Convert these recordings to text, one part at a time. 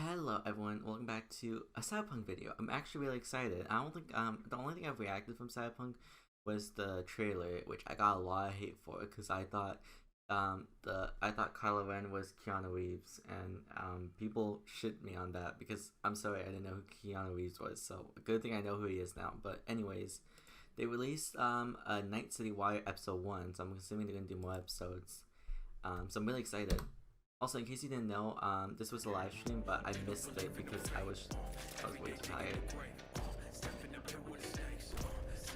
Hello everyone, welcome back to a Cyberpunk video. I'm actually really excited. I don't think the only thing I've reacted from Cyberpunk was the trailer, which I got a lot of hate for because I thought Kylo Ren was Keanu Reeves, and people shit me on that because I'm sorry, I didn't know who Keanu Reeves was. So a good thing I know who he is now. But anyways, they released a Night City Wire episode 1, so I'm assuming they're gonna do more episodes. So I'm really excited. Also, in case you didn't know, this was a live stream, but I missed it because I was way too tired.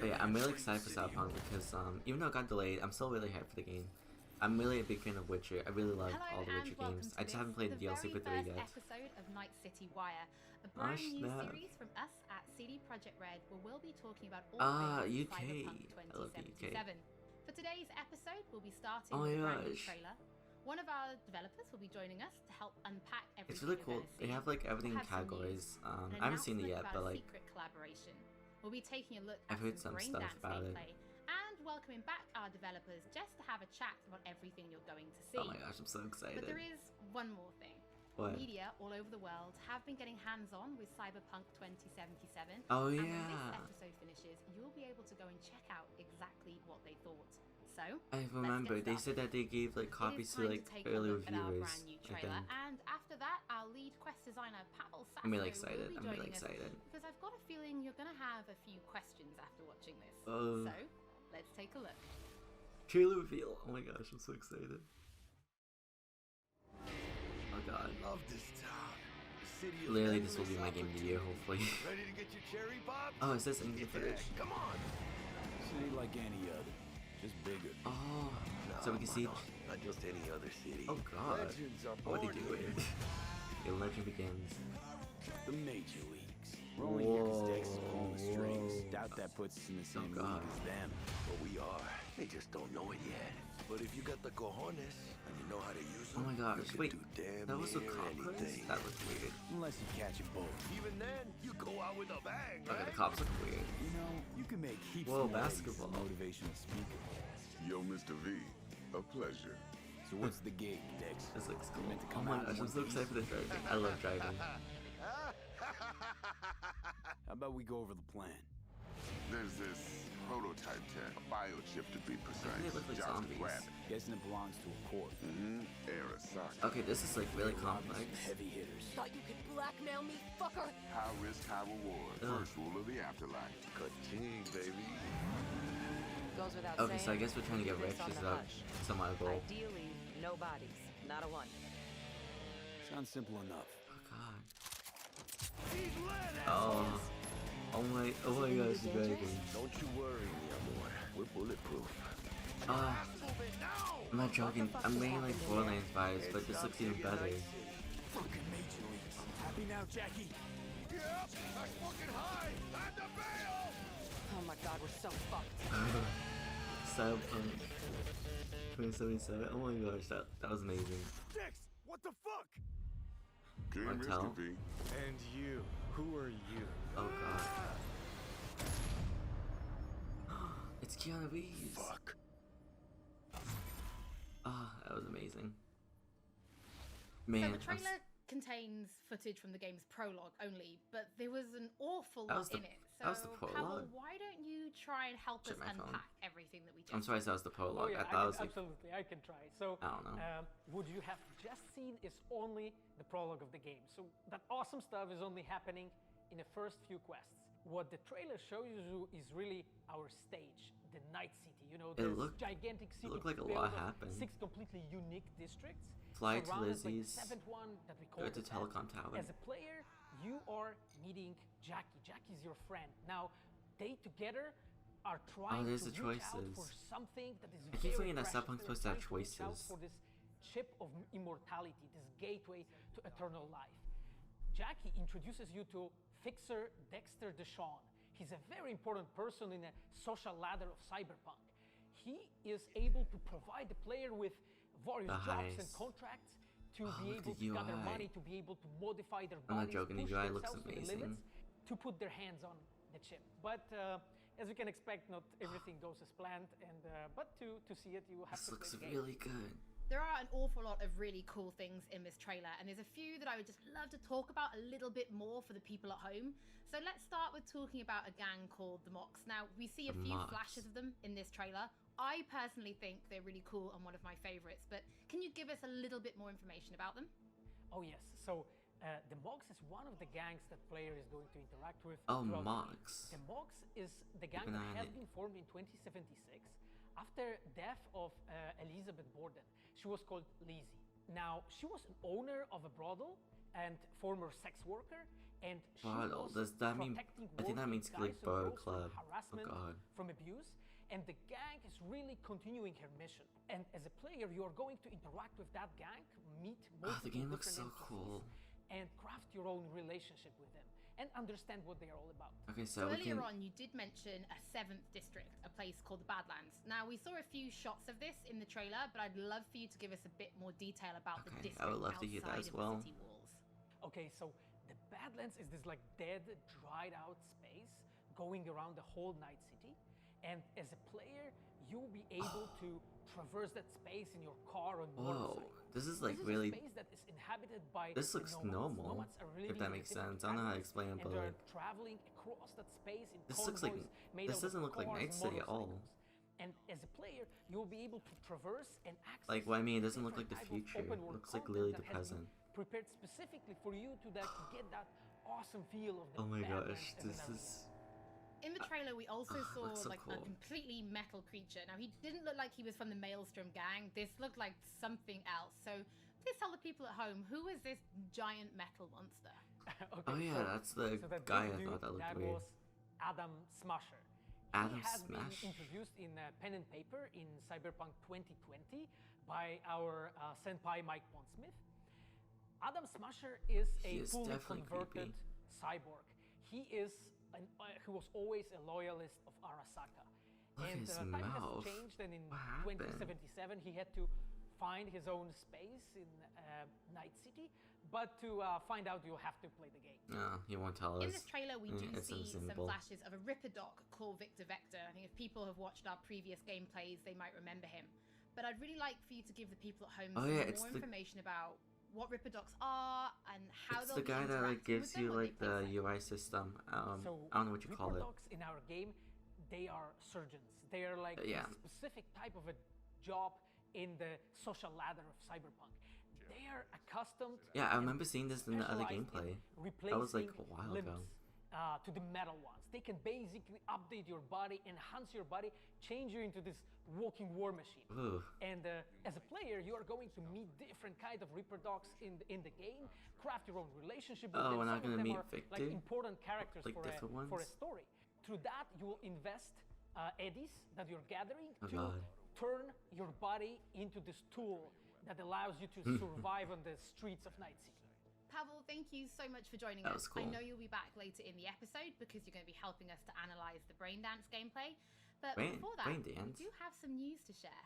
But yeah, I'm really excited for Cyberpunk because even though it got delayed, I'm still really hyped for the game. I'm really a big fan of Witcher. I really love all the Witcher games. I just haven't played the DLC for 3 yet. Episode of Night City Wire, a brand new series from us at CD PROJEKT RED, where we'll be talking about all things Cyberpunk 2077. For today's episode, we'll be starting with a brand new trailer. One of our developers will be joining us to help unpack everything. It's really cool. They have like everything in categories. I haven't seen it yet, but like secret collaboration. We'll be taking a look I've heard some stuff about it. And welcoming back our developers just to have a chat about everything you're going to see. Oh my gosh, I'm so excited. But there is one more thing. What? Media all over the world have been getting hands-on with Cyberpunk 2077. Oh yeah. And when this episode finishes, you'll be able to go and check out exactly what they thought. So, I remember they said that they gave like copies to like early reviewers. And after that, our lead quest designer Pavel Sasso I'm really excited. will be I'm really joining us excited because I've got a feeling you're gonna have a few questions after watching this. Oh. So, let's take a look. Trailer reveal. Oh my gosh, I'm so excited. Oh god. Love this town. Literally, this will be my game of the year, hopefully. Ready to get your cherry popped? Oh, it says in footage. Come on. City like any other, just bigger. Oh, so we can see. Not just any other city. Oh god. Legends are What are born they doing? The legend begins. The major leagues. We're only here 'cause Dex is pulling the strings. Doubt that puts us in the same league as them. But we are. They just don't know it yet. But if you got the cojones and you know how to use them, Oh my gosh, you can wait, do damn that was the near cops? anything. That looked weird. Unless you catch a bullet. Even then, you go out with a bang, Okay, right? the cops look weird. You know, you can make heaps Whoa, of noise basketball. as a motivational speaker. Yo, Mr. V, a pleasure. So what's the gig, Dex? This looks cool. Meant to Oh come my out gosh, in I'm one so excited for the driving. I love driving. How about we go over the plan? There's this prototype tech, a biochip to be precise. They look like Just zombies. grab it. Guessing it belongs to a court. Arasaka. Okay, this is like really complex. Heavy hitters. Thought you could blackmail me, fucker? High risk, high reward. Ugh. First rule of the afterlife. Ka-ching, baby. Goes without Okay, saying. so I guess we're trying to get rich. This on Is the that hush. some my goal? Ideally, no bodies, not a one. Sounds simple enough. Oh god. Oh. Oh my gosh, the dragon. Don't you worry, mi amor. We're bulletproof. I'm not joking. I'm getting like Borderlands vibes, but this looks even better. Fucking major leagues. Happy now, Jackie? Yep, that's fucking high. Time to bail. Oh my god, we're so fucked. Cyberpunk 2077. Oh my gosh, that was amazing. Dex, what the fuck? Game Martel. Mr. V. And you, who are you? Oh god. It's Keanu Reeves. Fuck. Ah, that was amazing. So Man, the trailer contains footage from the game's prologue only, but there was an awful lot in it. So, that was the Pavel, prologue? why don't you try and help Check us my phone. unpack everything that we just I'm sorry, that was the prologue. Oh, yeah, I thought it was like, absolutely, I can try. So, I don't know. what you have just seen is only the prologue of the game. So that awesome stuff is only happening in the first few quests. What the trailer shows you is really our stage, the Night City. You know, this gigantic city looked like a built lot of happened. 6 completely unique districts. Fly to surrounded by the Lizzie's. 7th one that we call Go to the Telecom Tower. As a player, you are meeting Jackie. Jackie's your friend. Now, they together are trying there's to the reach out choices. for something that is I keep very forgetting that precious. Cyberpunk's They're supposed to have trying reach out choices. for this chip of immortality, this gateway to eternal life. Jackie introduces you to Fixer Dexter Deshawn. He's a very important person in the social ladder of Cyberpunk. He is able to provide the player with various jobs and contracts to be look able at to gather UI. money, to be able to modify their I'm not bodies, joking, the push UI looks themselves to the amazing. limits, to put their hands on the chip. But as you can expect, not everything goes as planned. And but to see it, you have This to looks play the game. really good. There are an awful lot of really cool things in this trailer, and there's a few that I would just love to talk about a little bit more for the people at home. So let's start with talking about a gang called the Mox. Now, we see a few flashes of them in this trailer. I personally think they're really cool and one of my favorites, but can you give us a little bit more information about them? Oh yes, so the Mox is one of the gangs that player is going to interact with. Oh, Mox. The Mox is the gang that has been formed in 2076 after death of Elizabeth Borden. She was called Lizzie. Now, she was an owner of a brothel and former sex worker, and she was does that mean? I think that means like bar club. Harassment, oh God. From abuse, and the gang is really continuing her mission. And as a player, you are going to interact with that gang, meet multiple the game looks so NPCs, cool, and craft your own relationship with them and understand what they are all about. Okay, so earlier on you did mention a 7th district, a place called the Badlands. Now, we saw a few shots of this in the trailer, but I'd love for you to give us a bit more detail about the district I would love to hear that as well. City walls. Okay, so the Badlands is this like dead, dried out space going around the whole Night City, and as a player you'll be able to traverse that space in your car or motorcycle. This is like this is really. a space that is inhabited by this looks normal. If that makes sense, I don't know how to explain it, but like traveling across that space in this looks like this doesn't look like Night City at all. And as a player, you'll be able to traverse and access. Like what I mean, it doesn't look like the future. It looks like literally the present. Prepared specifically for you to get that awesome feel of the. Oh my gosh, this is. In the trailer, we also saw so like cool. a completely metal creature. Now, he didn't look like he was from the Maelstrom gang. This looked like something else. So please tell the people at home, who is this giant metal monster? Okay, oh yeah, that's the guy I thought that looked weird. Was Adam Smasher. Adam he has Smash. been introduced in pen and paper in Cyberpunk 2020 by our senpai Mike Pondsmith. Adam Smasher is a fully converted cyborg. He is who was always a loyalist of Arasaka. Look and his time mouth. has changed, and in 2077 he had to find his own space in Night City. But to find out, you'll have to play the game. No, he won't tell us. In this trailer, we do see some unsinkable. flashes of a Ripper Doc called Victor Vector. I think if people have watched our previous gameplays, they might remember him. But I'd really like for you to give the people at home some more information about what Ripper Docs are and how it's the guy that like gives you like the UI system. So I don't know what you call it. Ripper Docs in our game, they are surgeons. They are like a specific type of a job in the social ladder of Cyberpunk. They are accustomed. Yeah, I remember seeing this in the other gameplay. That was like a while ago. To the metal ones. They can basically update your body, enhance your body, change you into this walking war machine. Ooh. And as a player, you are going to meet different kind of Ripper Docs in the game, craft your own relationship with them. We're not Some gonna of them meet are Victor? like important characters Like for a story. Through that, you will invest eddies that you're gathering to turn your body into this tool that allows you to survive on the streets of Night City. Pavel, thank you so much for joining us. Cool. I know you'll be back later in the episode because you're going to be helping us to analyze the Braindance gameplay. But before that, we do have some news to share.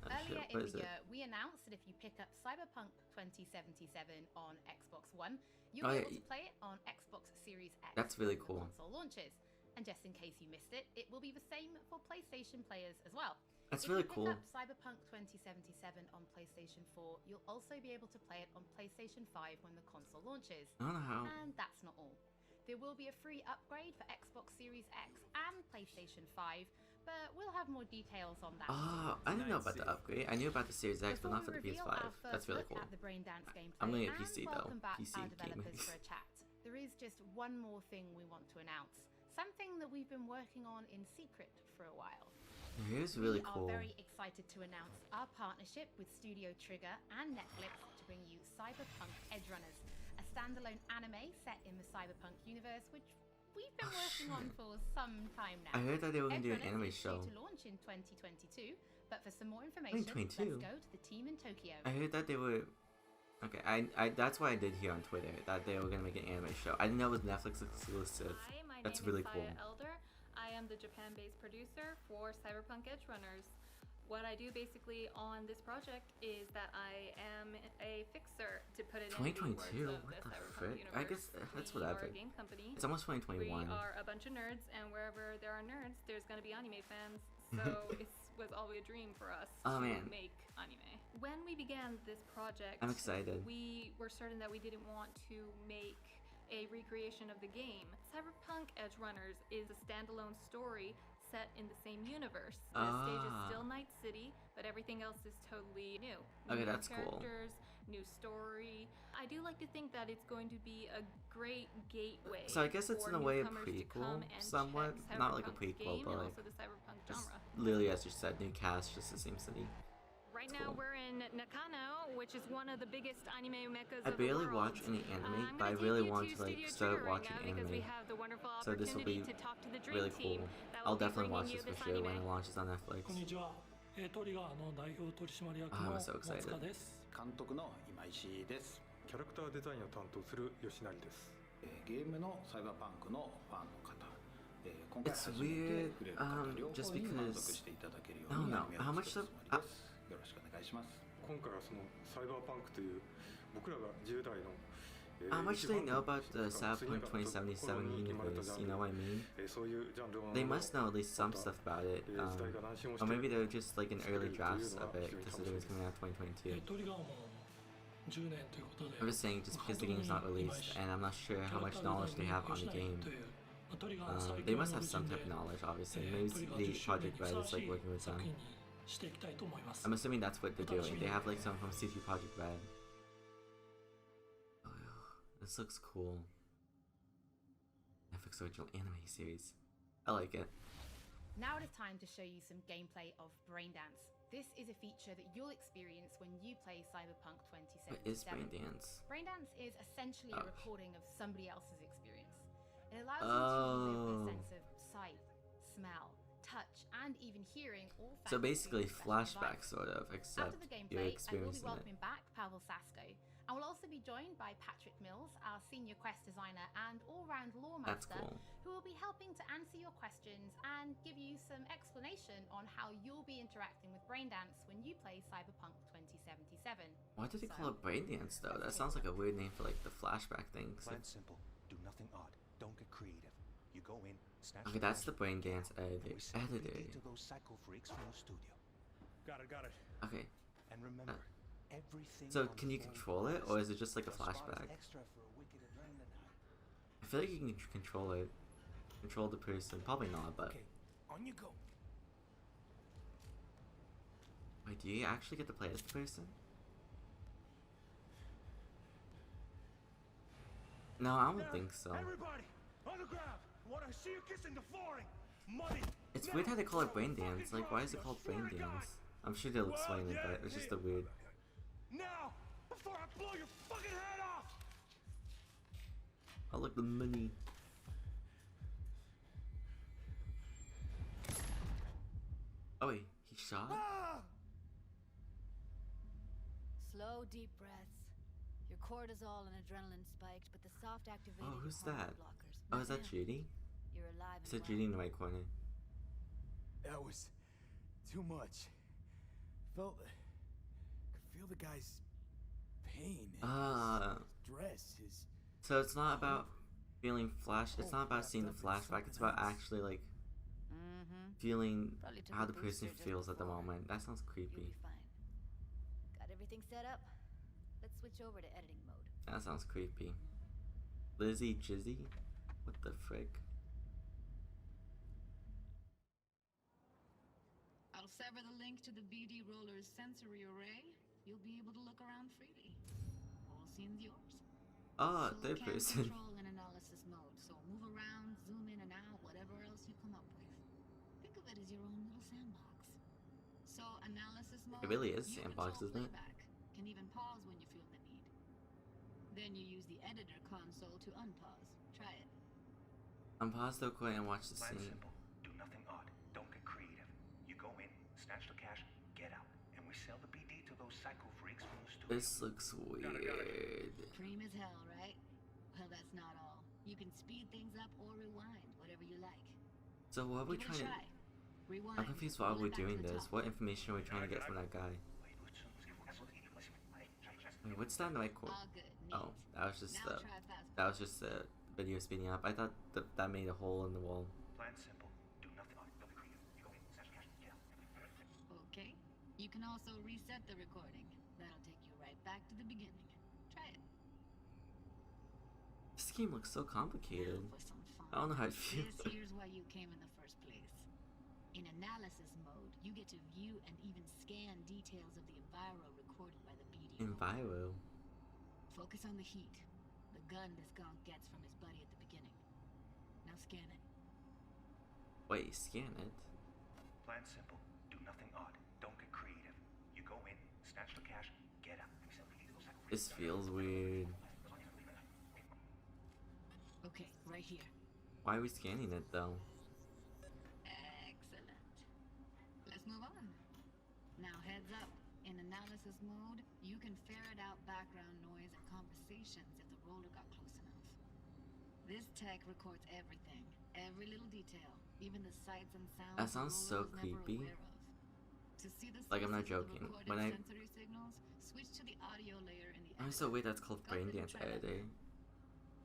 Earlier in the year, we announced that if you pick up Cyberpunk 2077 on Xbox One, you'll be able to play it on Xbox Series X. That's really cool. When the console launches. And just in case you missed it, it will be the same for PlayStation players as well. That's really cool. If you pick up Cyberpunk 2077 on PlayStation 4, you'll also be able to play it on PlayStation 5 when the console launches. I don't know how. And that's not all. There will be a free upgrade for Xbox Series X and PlayStation 5, but we'll have more details on that. I didn't know about the upgrade. I knew about the Series X, but not for the PS5. That's really cool. At the Braindance gameplay, I'm gonna get PC though. PC our developers gaming. for a chat. There is just one more thing we want to announce. Something that we've been working on in secret for a while. Here's really cool. We are very excited to announce our partnership with Studio Trigger and Netflix to bring you Cyberpunk Edgerunners, a standalone anime set in the Cyberpunk universe, which we've been working on for some time now. I heard that they were going to do an anime show. Due to launch in 2022, but for some more information, let's go to the team in Tokyo. I heard that they were... Okay, I that's what I did hear on Twitter, that they were going to make an anime show. I didn't know it was Netflix exclusive. Hi, my That's name really is cool. Saya Elder. I am the Japan-based producer for Cyberpunk Edgerunners. What I do basically on this project is that I am a fixer, to put it in the words of the Cyberpunk universe. I guess that's whatever. We are a game company. It's almost 2021. We are a bunch of nerds, and wherever there are nerds, there's going to be anime fans. So it's was always a dream for us to make anime. When we began this project, I'm excited. We were certain that we didn't want to make a recreation of the game. Cyberpunk Edge Runners is a standalone story set in the same universe. The stage is still Night City, but everything else is totally new. Okay, New that's cool. characters, new story. I do like to think that it's going to be a great gateway. So I guess it's in a way a newcomers to prequel, come and somewhat. check Not like a Cyberpunk's prequel, game but and like also the Cyberpunk just genre. literally as you said, new cast, just the same city. Right That's now cool. we're in Nakano, which is one of the biggest anime meccas I of the barely world. watch any anime, I'm but I gonna really take you want to to like Studio start Trigger watching right now because we anime. have the wonderful So this will opportunity be to talk to the dream really team cool. that I'll will be definitely watch bringing this you for sure when it anime. launches on Netflix. こんにちは。トリガーの代表取締役の I'm so excited. 大塚です。監督の今石です。キャラクターデザインを担当する吉成です。ゲームのサイバーパンクのファンの方。今回 It's 初めて weird, 触れる方両 just 方に満 because 足していただけるよ I う don't に know アニメ how を much 作 the るつもりです。よろしくお願いします。今回はそのサイバーパンクという僕らが10代の How much do they know about the Cyberpunk 2077 universe? You know what I mean? They must know at least some stuff about it, or maybe they're just like in early drafts of it because it was coming out 2022. トリガーも10年ということで I'm just saying just because the game's not released and I'm not sure how much knowledge they have on the game. They must have some type of knowledge, obviously. Maybe CD PROJEKT RED is like working with them. I'm assuming that's what they're doing. They have like some from CD PROJEKT RED. Oh, this looks cool. Netflix original anime series. I like it. Now it is time to show you some gameplay of Braindance. This is a feature that you'll experience when you play Cyberpunk 2077. What is Braindance? Braindance is essentially a recording of somebody else's experience. It allows you to relive a sense of sight, smell, touch, and even hearing all So facets basically of the flashback device. sort of, except After the you're gameplay, I will be experiencing it. welcoming back Pavel Sasko, and we'll also be joined by Patrick Mills, our senior quest designer and all-round lore That's master, cool. who will be helping to answer your questions and give you some explanation on how you'll be interacting with Braindance when you play Cyberpunk 2077. Why did they call it Braindance though? That sounds like a weird name for like the flashback thing. Plan simple. Do nothing odd. Don't get creative. You go in, snatch Okay, that's the Braindance editor. to those psycho freaks from the studio. Got it. Okay. And remember, everything. So can you control it, or is it just like a flashback? I feel like you can control it. Control the person. Probably not, but... Okay, on you go. Wait, do you actually get to play as the person? No, I don't think so. Everybody, on the ground. Want to see you kissing the flooring. Money. It's weird how they call it Braindance. Like, why is it called Braindance? I'm sure they'll explain it, but it's just a weird... Now, before I blow your fucking head off. Oh, look, the money. Oh wait, he shot? Slow, deep breaths. Your cortisol and adrenaline spiked, but the soft activated Oh, who's hormone that? blockers. Oh, is that Judy? You're alive Is and that Judy in the right corner? That was too much. Could feel the guy's pain. Stress. His. So it's not about feeling it's not about seeing the flashback. It's about actually like feeling how the person feels at the moment. That sounds creepy. You'll be fine. Got everything set up? Let's switch over to editing mode. That sounds creepy. Lizzie Jizzy? What the frick? I'll sever the link to the BD Roller's sensory array. You'll be able to look around freely. All scenes yours. Oh, third person. Control and analysis mode, so move around, zoom in and out, whatever else you come up with. Think of it as your own little sandbox. So analysis mode. It really is you sandbox, control isn't it? playback. Can even pause when you feel the need. Then you use the editor console to unpause. Try it. Unpause the quick and watch the Plan scene. simple. Do nothing odd. Don't get creative. You go in, snatch the cash, get out, and we sell the BD to those psycho freaks from the studio. This looks weird. Dream as hell, right? Well, that's not all. You can speed things up or rewind, whatever you like. So what are we Give it a trying to... try. Rewind. I'm confused why Roll we're it back doing to the this. top. What information are we trying to get from that guy? Wait, what's that in the right corner? All good. Oh, that was just Now the... try fast That was just the video speeding up. I thought that made a hole in the wall. Plan simple. Do nothing odd. Don't get creative. You go in, snatch the cash, get out. can also reset the recording. That'll take you right back to the beginning. Try it. This game looks so complicated. I don't know how I feel. Here's why you came in the first place. In analysis mode, you get to view and even scan details of the enviro recorded by the BD. Enviro? Focus on the heat. The gun this gonk gets from his buddy at the beginning. Now scan it. Wait, scan it? Plan simple. Do nothing odd. Don't get creative. You go in, snatch the cash, get out. This feels weird. Okay, right here. Why are we scanning it though? Excellent. Let's move on. Now heads up. In analysis mode, you can ferret out background noise and conversations if the roller got close enough. This tech records everything, every little detail, even the sights and sounds. That sounds so creepy. Like, I'm not joking. When I signals, switch to the audio layer in the I'm so weird that's called Braindance editing.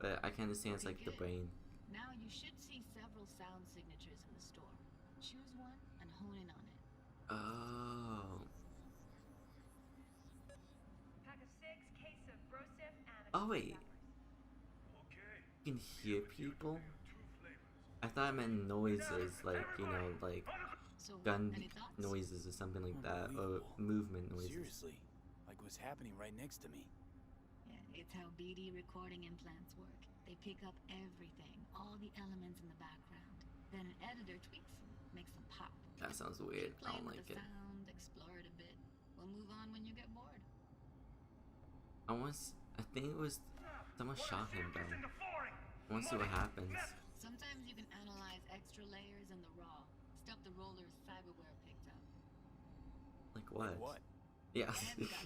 But I can understand it's like the brain. Now you should see several sound signatures in the store. Choose one and hone in on it. Oh. Pack of 6, case of brosif, and Oh wait. You can hear people? I thought I meant noises, like, you know, like gun noises or something like that, or movement noises. Seriously, like what's happening right next to me. Yeah, it's how BD recording implants work. They pick up everything, all the elements in the background. Then an editor tweaks them, makes them pop. That sounds weird. I don't like it. Sound, explore it a bit. We'll move on when you get bored. I think it was someone shot him though. I want to see what happens. Sometimes you can analyze extra layers in the raw, stuff the roller's cyberware picked up. Like what? Like what? Yeah,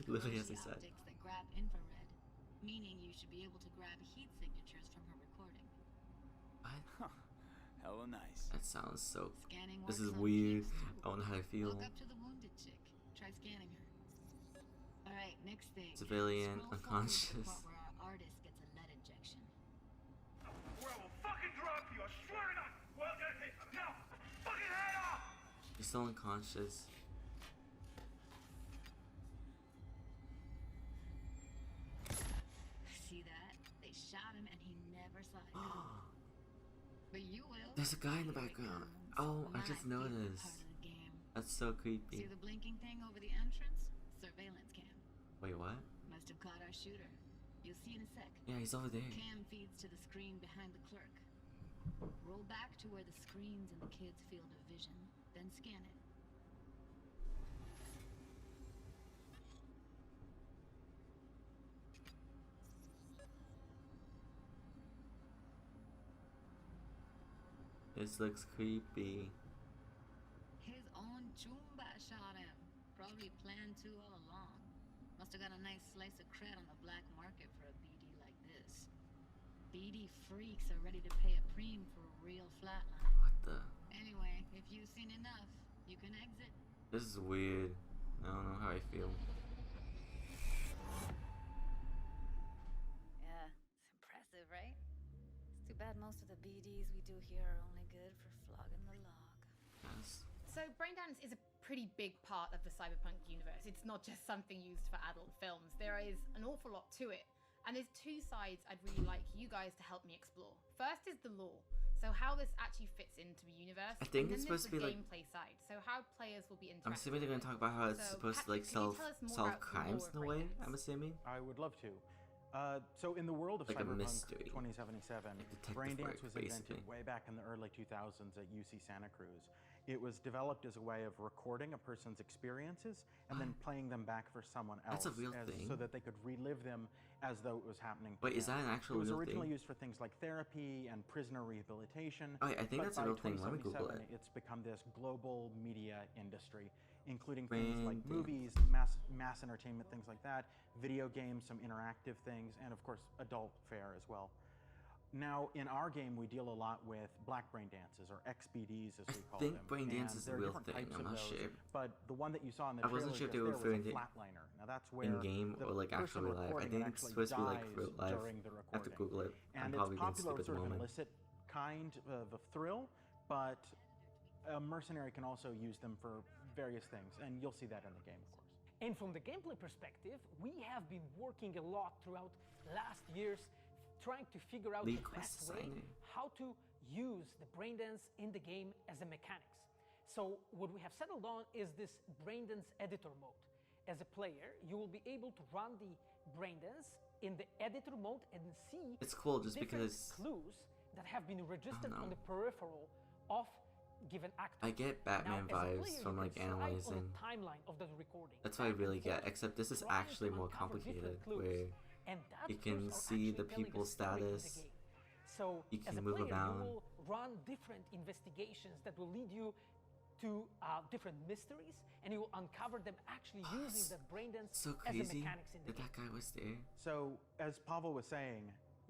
literally as I said. Optics that grab infrared, meaning you should be able to grab heat signatures from her recording. What? Hella nice. That sounds so. Scanning This is works on weird. kids, too. I don't know how I feel. Walk up to the wounded chick. Try scanning her. All right, next thing. Civilian, Scroll forward to the unconscious. part where our artist gets a lead injection. Or I will fucking drop you, I swear to God! Well, now, fucking head off! He's still unconscious. See that? They shot him and he never saw it coming. But you will. There's a guy in the background. Oh, I just noticed. That's so See creepy. the blinking thing over the entrance? Surveillance cam. Wait, what? Must have caught our shooter. You'll see in a sec. Yeah, he's over there. Cam feeds to the screen behind the clerk. Roll back to where the screen's in the kid's field of vision, then scan it. This looks creepy. His own Chumba shot him. Probably planned to all along. Must have got a nice slice of cred on the black market for a BD like this. BD freaks are ready to pay a preem for a real flatline. What the? Anyway, if you've seen enough, you can exit. This is weird. I don't know how I feel. Yeah, it's impressive, right? It's too bad most of the BDs we do here are only good for flogging the log. Yes. So Braindance is a pretty big part of the Cyberpunk universe. It's not just something used for adult films. There is an awful lot to it. And there's two sides I'd really like you guys to help me explore. First is the lore. So how this actually fits into the universe. I think and it's then supposed to there's be the like. gameplay side. So how players will be interacting. I'm assuming they're gonna talk about how it's So, supposed to like Patrick, can you tell us more solve about the crimes lore in a of way. Braindance? I'm assuming. I would love to. So in the world of Like a Cyberpunk mystery. 2077, detective Braindance work, was basically. invented way back in the early 2000s at UC Santa Cruz. It was developed as a way of recording a person's experiences and then playing them back for someone else. That's a real thing. So that they could relive them as though it was happening to Wait, is them. that an actual It was real originally thing? used for things like therapy and prisoner rehabilitation. Oh, I think but that's a by real thing. Let me Google 2077, it. It's become this global media industry, including things like Braindance. movies, mass entertainment, things like that, video games, some interactive things, and of course adult fare as well. Now, in our game, we deal a lot with black brain dances, or XBDs as we call them. I think Braindance is a there are real different thing. types I'm of not those, sure. But the one that you saw in the I wasn't trailer sure if they were just there was referring a to flatliner. Now that's where in game the or like person actually live. I recording think it it's actually supposed to be like dies real live. during the I have to recording. Google it. I'm And probably it's being popular stupid at with the sort of an moment. illicit kind of a thrill, but a mercenary can also use them for various things, and you'll see that in the game, of course. And from the gameplay perspective, we have been working a lot throughout last years trying to figure out the best way how to use the Braindance in the game as a mechanics. So what we have settled on is this Braindance editor mode. As a player, you will be able to run the Braindance in the editor mode and see it's cool just different because clues that have been registered on the peripheral of given actor. I get Batman vibes from like analyzing. Timeline of the recording. That's what I really get, except this is actually more complicated, where you can see the people's status, so you can as a move player, around. You will run different investigations that will lead you to different mysteries, and you will uncover them actually using the Braindance so as a crazy mechanics in the game. that guy was there. So, as Pavel was saying,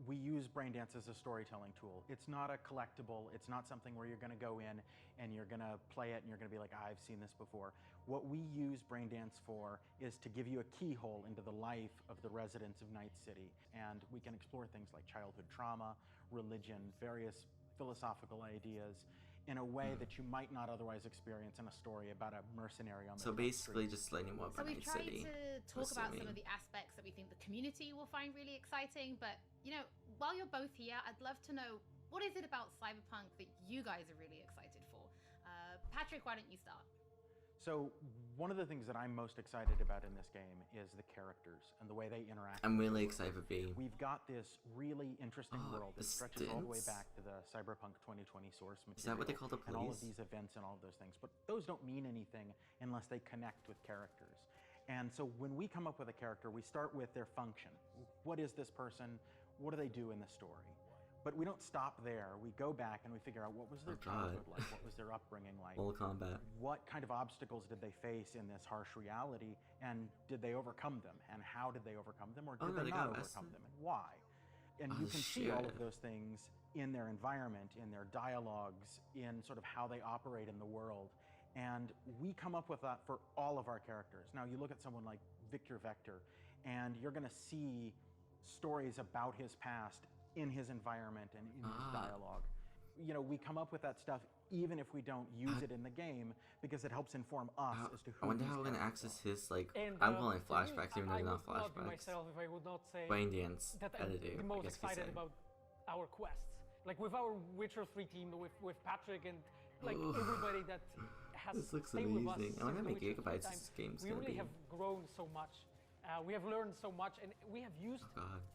we use Braindance as a storytelling tool. It's not a collectible. It's not something where you're going to go in and you're going to play it and you're going to be like, I've seen this before. What we use Braindance for is to give you a keyhole into the life of the residents of Night City. And we can explore things like childhood trauma, religion, various philosophical ideas in a way that you might not otherwise experience in a story about a mercenary on the So basically just letting you more So about we've Night tried City. to talk about some of the aspects that we think the community will find really exciting, but you know, while you're both here, I'd love to know, what is it about Cyberpunk that you guys are really excited for? Patrick, why don't you start? So one of the things that I'm most excited about in this game is the characters and the way they interact. I'm really excited for B. We've got this really interesting world that stretches all the way back to the Cyberpunk 2020 source material. Is that what they call the police? And all of these events and all of those things. But those don't mean anything unless they connect with characters. And so when we come up with a character, we start with their function. What is this person? What do they do in the story? But we don't stop there. We go back and we figure out what was their childhood like, what was their upbringing like, Mortal Kombat. What kind of obstacles did they face in this harsh reality, and did they overcome them, and how did they overcome them, or did they not overcome them, and why? And you can see all of those things in their environment, in their dialogues, in sort of how they operate in the world. And we come up with that for all of our characters. Now you look at someone like Victor Vector, and you're going to see stories about his past in his environment and in his dialogue. You know, we come up with that stuff even if we don't use it in the game, because it helps inform us as to who. I wonder how we're gonna access his, like, I'm calling it flashbacks, even though they're not flashbacks. I would not say Braindance that I'm editor, the most excited about our quests. Like with our Witcher 3 team, with Patrick and like everybody that has this looks stayed with us. amazing. I wonder how many gigabytes this game's we gonna really be. have grown so much. We have learned so much, and we have used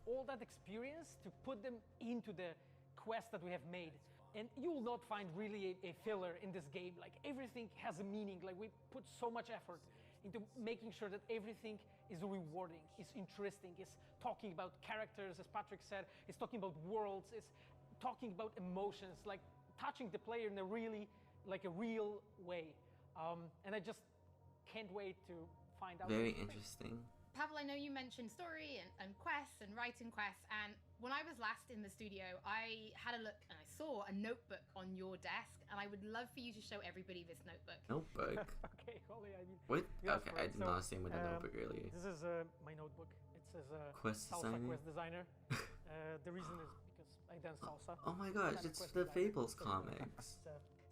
all that experience to put them into the quest that we have made. And you will not find really a filler in this game. Like everything has a meaning. Like we put so much effort into making sure that everything is rewarding, is interesting, is talking about characters, as Patrick said, is talking about worlds, is talking about emotions, like touching the player in a really, like a real way. And I just can't wait to find out. Very interesting. Pavel, I know you mentioned story and quests and writing quests, and when I was last in the studio, I had a look and I saw a notebook on your desk, and I would love for you to show everybody this notebook. Notebook? Okay, Holly, I mean... What? Okay, I did not see him with a notebook earlier. This is my notebook. It says Quest Salsa designer? Quest Designer. The reason is because I dance salsa. Oh my gosh, it's the Fables comics.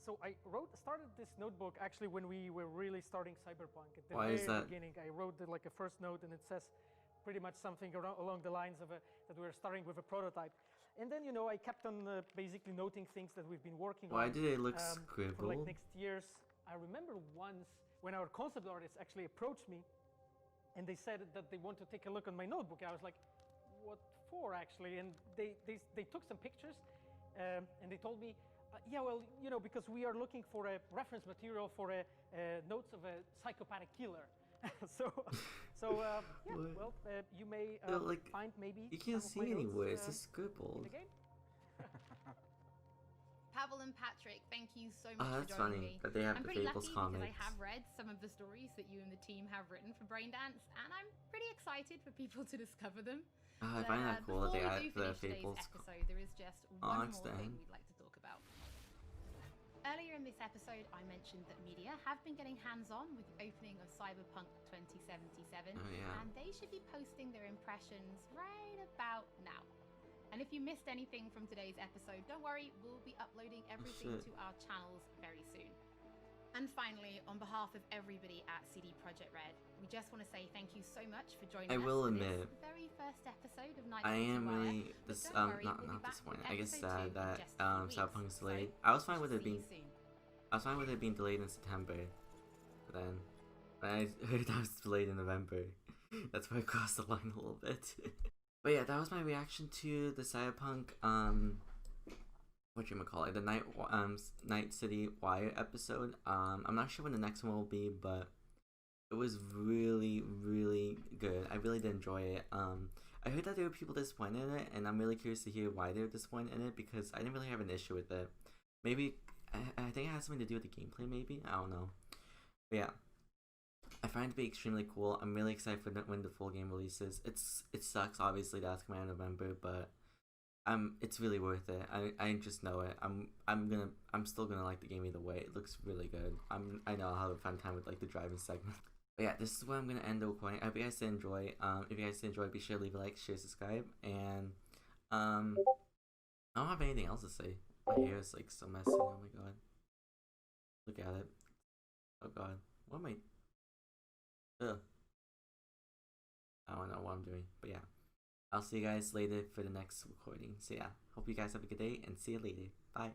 So I started this notebook actually when we were really starting Cyberpunk. At the Why very is that? beginning, I wrote like a first note, and it says pretty much something along the lines of that we were starting with a prototype. And then, you know, I kept on basically noting things that we've been working on. Why did it look for scribbled? like next years. I remember once when our concept artists actually approached me, and they said that they want to take a look on my notebook. I was like, what for actually? And they took some pictures, and they told me, yeah, well, you know, because we are looking for a reference material for notes of a psychopathic killer. Yeah, well, you may like, find maybe. You can't see anywhere, it's just scribbled. In the game. Pavel and Patrick, thank you so much That's for joining funny me. that they have I'm the pretty Fables lucky comics. because I have read some of the stories that you and the team have written for Braindance, and I'm pretty excited for people to discover them. I find that cool that they add the Fables. Episode, there is just one more thing we'd like to talk about. Earlier in this episode, I mentioned that media have been getting hands-on with the opening of Cyberpunk 2077, and they should be posting their impressions right about now. And if you missed anything from today's episode, don't worry, we'll be uploading everything to our channels very soon. And finally, on behalf of everybody at CD PROJEKT RED, we just want to say thank you so much for joining us. I will for admit, this very first episode of Night I City am Wire. really not disappointed. I guess sad that Cyberpunk is delayed. I was fine with it being delayed in September, but then when I heard that was delayed in November, that's where I crossed the line a little bit. But yeah, that was my reaction to the Cyberpunk the Night City Wire episode. I'm not sure when the next one will be, but it was really, really good. I really did enjoy it. I heard that there were people disappointed in it, and I'm really curious to hear why they were disappointed in it, because I didn't really have an issue with it. Maybe, I think it has something to do with the gameplay, maybe? I don't know. But yeah, I find it to be extremely cool. I'm really excited for when the full game releases. It sucks, obviously, that it's coming out in November, but it's really worth it. I just know it. I'm still gonna like the game either way. It looks really good. I know I'll have a fun time with like the driving segment. But yeah, this is where I'm gonna end the recording. I hope you guys did enjoy. If you guys did enjoy, be sure to leave a like, share, subscribe, and I don't have anything else to say. My hair is like so messy. Oh my god. Look at it. Oh god. What am I? Ugh. I don't know what I'm doing, but yeah. I'll see you guys later for the next recording. So yeah, hope you guys have a good day and see you later. Bye.